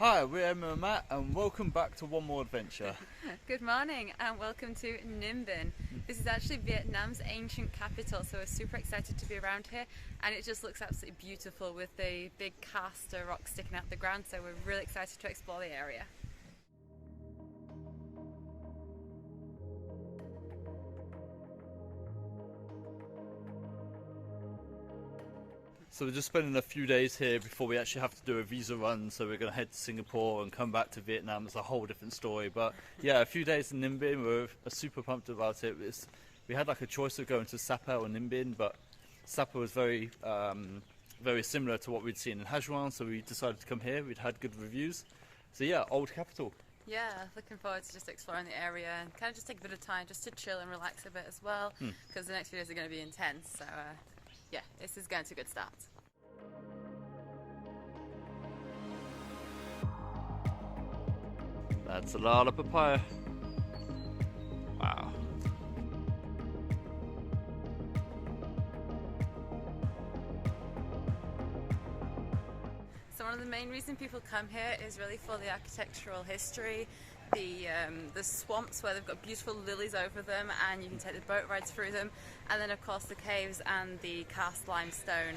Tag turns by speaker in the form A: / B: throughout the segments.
A: Hi, we're Emma and Matt, and welcome back to one more adventure.
B: Good morning and welcome to Ninh Binh. This is actually Vietnam's ancient capital, so we're super excited to be around here, and it just looks absolutely beautiful with the big karst rock sticking out the ground, so we're really excited to explore the area.
A: So we're just spending a few days here before we actually have to do a visa run, so we're going to head to Singapore and come back to Vietnam. It's a whole different story, but yeah, a few days in Ninh Binh, we're super pumped about it. We had like a choice of going to Sapa or Ninh Binh, but Sapa was very similar to what we'd seen in Hartzmann, so we decided to come here. We'd had good reviews, so yeah, old capital.
B: Yeah, looking forward to just exploring the area and kind of just take a bit of time just to chill and relax a bit as well, because the next few days are going to be intense, so yeah, this is going to a good start.
A: That's a lot of papaya. Wow.
B: So one of the main reasons people come here is really for the architectural history, the swamps where they've got beautiful lilies over them and you can take the boat rides through them, and then of course the caves and the karst limestone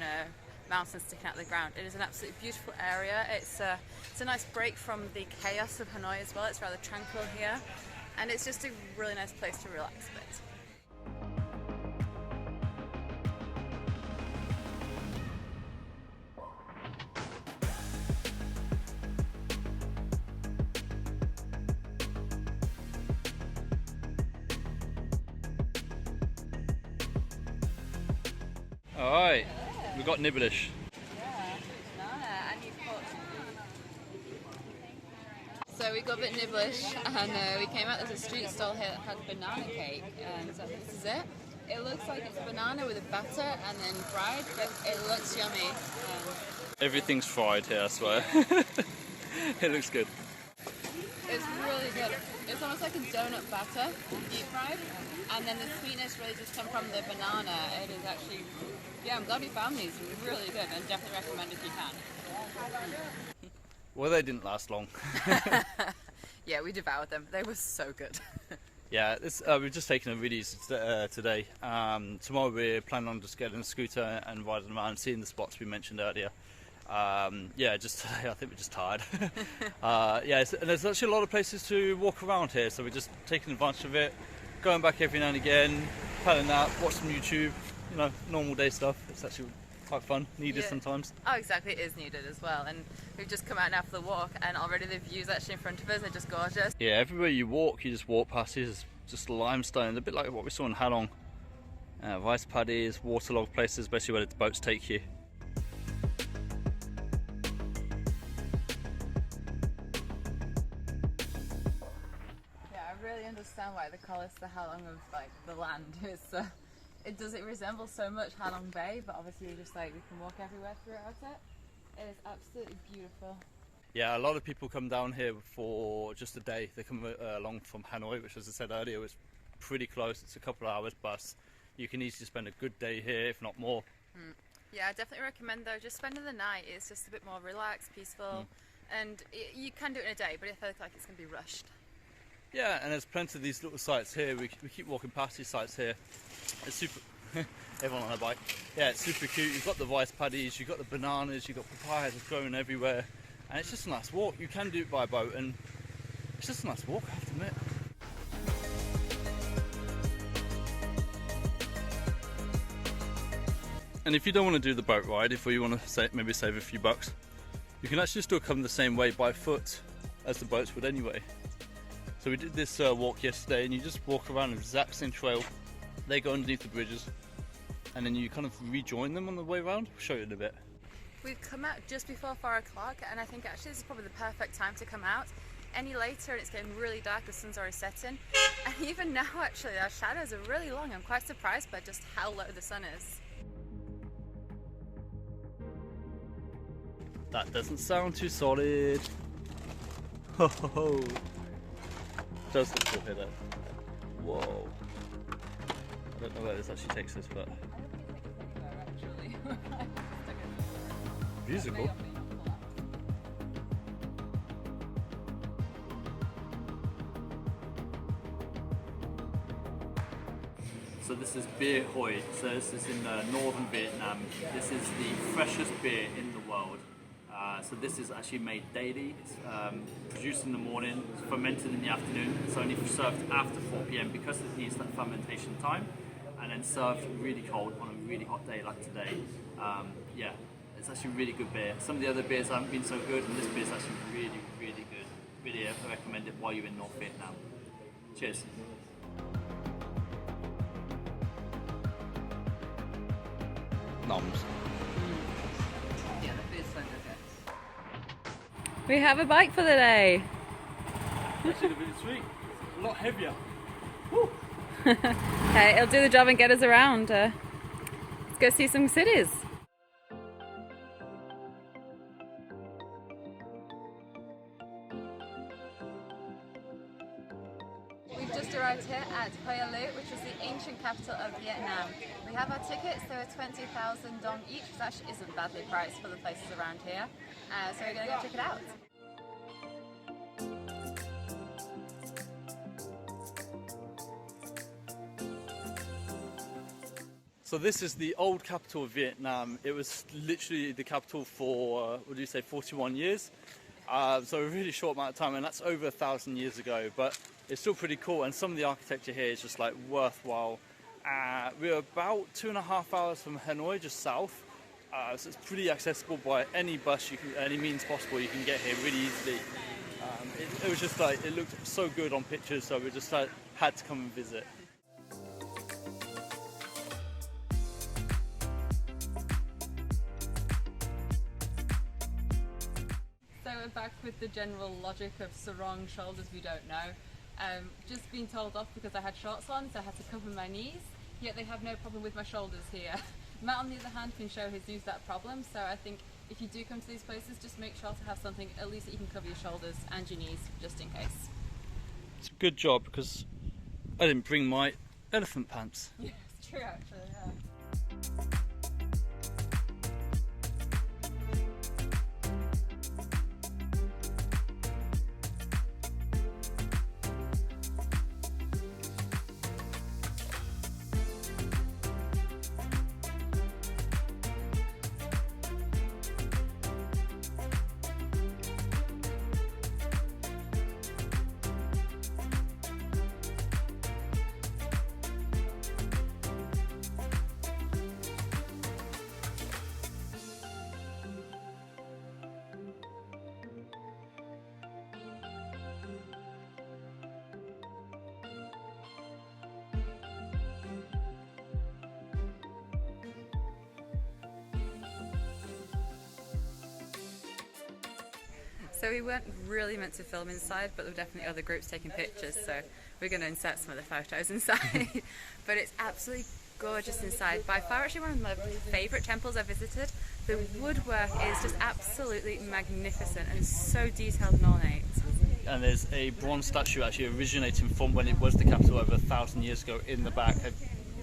B: mountains sticking out of the ground. It is an absolutely beautiful area. It's a nice break from the chaos of Hanoi as well. It's rather tranquil here, and it's just a really nice place to relax a bit.
A: Alright, we've got nibblish.
B: So we got a bit nibblish, and we came out. There's a street stall here that had banana cake, and so this is it. It looks like it's banana with a batter and then fried, but it looks yummy.
A: Everything's fried here, I swear. It looks good.
B: It's really good. It's almost like a donut batter, deep fried, and then the sweetness really just comes from the banana. It is actually, yeah, I'm glad we found these. Really good, and definitely recommend if you can.
A: Well, they didn't last long.
B: Yeah, we devoured them. They were so good.
A: Yeah, we've just taken a video today. Tomorrow we're planning on just getting a scooter and riding around and seeing the spots we mentioned earlier. Yeah, just today I think we're just tired. Yeah, and there's actually a lot of places to walk around here, so we're just taking advantage of it, going back every now and again, paddling out, watch some YouTube, you know, normal day stuff. It's actually quite fun, needed sometimes.
B: Oh, exactly, it is needed as well. And we've just come out now for the walk, and already the views actually in front of us are just gorgeous.
A: Yeah, everywhere you walk, you just walk past is just limestone, a bit like what we saw in Halong. Rice paddies, waterlogged places, basically where the boats take you.
B: Yeah, I really understand why they call us the Halong of like the land. It resembles so much Halong Bay, but obviously just like we can walk everywhere throughout it. It is absolutely beautiful.
A: Yeah, a lot of people come down here for just a day. They come along from Hanoi, which, as I said earlier, is pretty close. It's a couple of hours bus. You can easily spend a good day here, if not more.
B: Yeah, I definitely recommend though, just spending the night. It's just a bit more relaxed, peaceful, and you can do it in a day, but it feels like it's going to be rushed.
A: Yeah, and there's plenty of these little sites here. We keep walking past these sites here. It's super. Everyone on a bike. Yeah, it's super cute. You've got the rice paddies, you've got the bananas, you've got papayas growing everywhere, and it's just a nice walk. You can do it by boat, and it's just a nice walk, I have to admit. And if you don't want to do the boat ride, if you want to maybe save a few bucks, you can actually still come the same way by foot as the boats would anyway. So we did this walk yesterday, and you just walk around the exact same trail. They go underneath the bridges, and then you kind of rejoin them on the way around. I'll show you in a bit.
B: We've come out just before 4 o'clock, and I think actually this is probably the perfect time to come out. Any later and it's getting really dark, the sun's already setting, and even now actually our shadows are really long. I'm quite surprised by just how low the sun is.
A: That doesn't sound too solid. Ho ho ho. Does look cool here though. Whoa. I don't know where this actually takes us, but views are cool. So this is beer Hoi. So this is in northern Vietnam. This is the freshest beer in the world. So this is actually made daily. It's produced in the morning, it's fermented in the afternoon. It's only served after 4 p.m. because it needs that fermentation time, and then served really cold on a really hot day like today. Yeah, it's actually really good beer. Some of the other beers haven't been so good, and this beer is actually really, really good. Really recommend it while you're in North Vietnam. Cheers. Noms.
B: Yeah, the beer's so good. We have a bike for the day.
A: Actually, a bit sweet. A lot heavier. Woo.
B: Hey, it'll do the job and get us around. Let's go see some cities. We've just arrived here at Hoi An, which is the ancient capital of Vietnam. We have our tickets, they were 20,000 dong each, which actually isn't badly priced for the places around here. So we're going to go check it out.
A: So this is the old capital of Vietnam. It was literally the capital for, 41 years. So a really short amount of time, and that's over 1,000 years ago, but it's still pretty cool, and some of the architecture here is just like worthwhile. We're about 2.5 hours from Hanoi, just south, so it's pretty accessible by any bus, any means possible. You can get here really easily. It was just like, it looked so good on pictures, so we just had to come and visit.
B: So we're back with the general logic of sarong, shoulders we don't know. Just being told off because I had shorts on, so I had to cover my knees, yet they have no problem with my shoulders here. Matt, on the other hand, can show his used that problem, so I think if you do come to these places, just make sure to have something at least that you can cover your shoulders and your knees, just in case.
A: It's a good job because I didn't bring my elephant pants.
B: Yeah, it's true actually, yeah. So we weren't really meant to film inside, but there were definitely other groups taking pictures, so we're going to insert some of the photos inside. But it's absolutely gorgeous inside. By far actually one of my favourite temples I've visited. The woodwork is just absolutely magnificent and so detailed and ornate.
A: And there's a bronze statue actually originating from when it was the capital over 1,000 years ago in the back.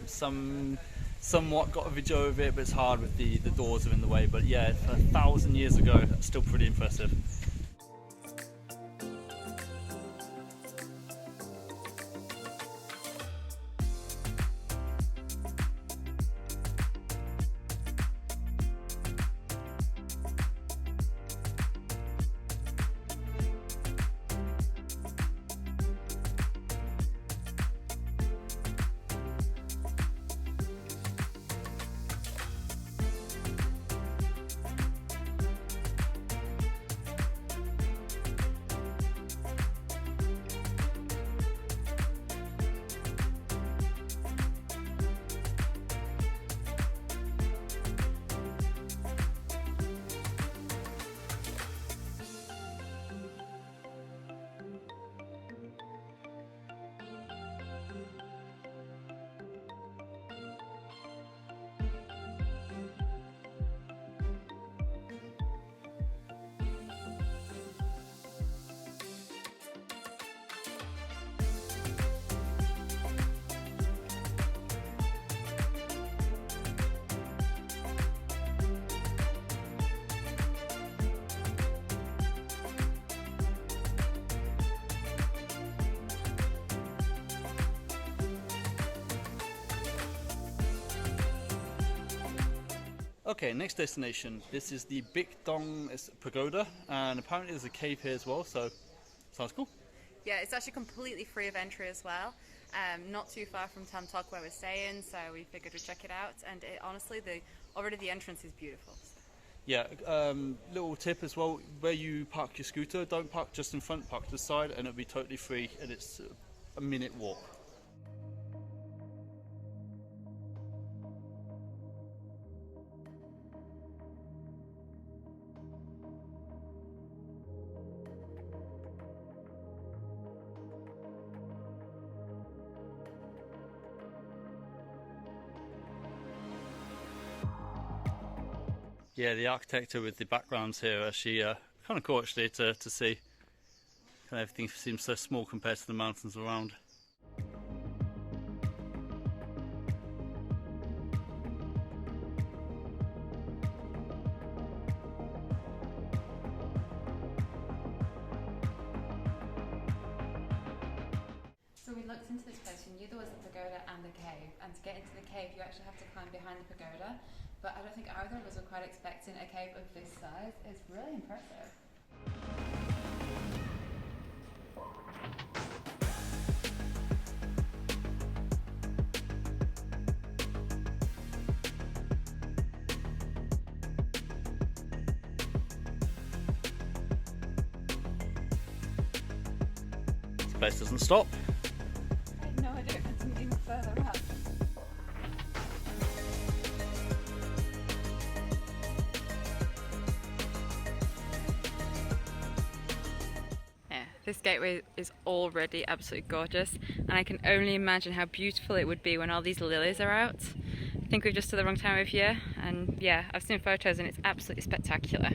A: Somewhat got a video of it, but it's hard with the doors are in the way. But yeah, 1,000 years ago, that's still pretty impressive. Okay, next destination. This is the Big Dong Pagoda, and apparently there's a cave here as well, so sounds cool.
B: Yeah, it's actually completely free of entry as well. Not too far from Tam Tok where we're staying, so we figured we'd check it out. And honestly, already the entrance is beautiful.
A: Yeah, little tip as well, where you park your scooter, don't park just in front, park to the side, and it'll be totally free, and it's a minute walk. Yeah, the architecture with the backgrounds here actually kind of cool actually to see. Kind of everything seems so small compared to the mountains around.
B: So we looked into this place, we knew there was a pagoda and a cave, and to get into the cave you actually have to climb behind the pagoda, but I don't think either of us were quite expecting a cave of this size. It's really impressive.
A: This place doesn't stop.
B: I had no idea it was moving further up. This gateway is already absolutely gorgeous, and I can only imagine how beautiful it would be when all these lilies are out. I think we're just to the wrong time of year, and yeah, I've seen photos and it's absolutely spectacular.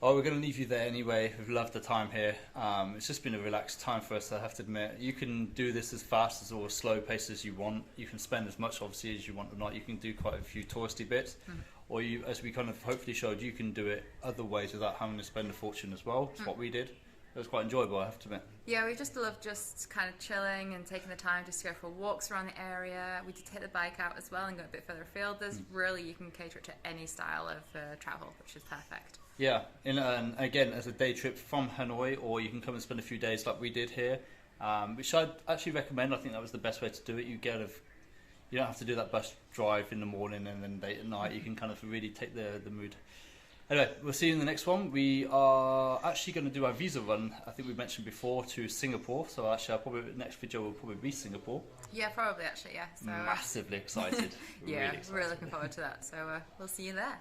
A: Oh, we're going to leave you there anyway. We've loved the time here. It's just been a relaxed time for us, I have to admit. You can do this as fast as or as slow pace as you want. You can spend as much, obviously, as you want or not. You can do quite a few touristy bits. Or you, as we kind of hopefully showed, you can do it other ways without having to spend a fortune as well. It's what we did. It was quite enjoyable, I have to admit.
B: Yeah, we just loved just kind of chilling and taking the time just to go for walks around the area. We did take the bike out as well and go a bit further afield. There's really, you can cater it to any style of travel, which is perfect. Yeah,
A: and again, as a day trip from Hanoi, or you can come and spend a few days like we did here, which I'd actually recommend. I think that was the best way to do it. You don't have to do that bus drive in the morning and then late at night. You can kind of really take the mood. Anyway, we'll see you in the next one. We are actually going to do our visa run, I think we mentioned before, to Singapore. So actually, the next video will probably be Singapore.
B: Yeah, probably actually, yeah. So,
A: massively excited.
B: Yeah,
A: really excited.
B: we're looking forward to that. So we'll see you there.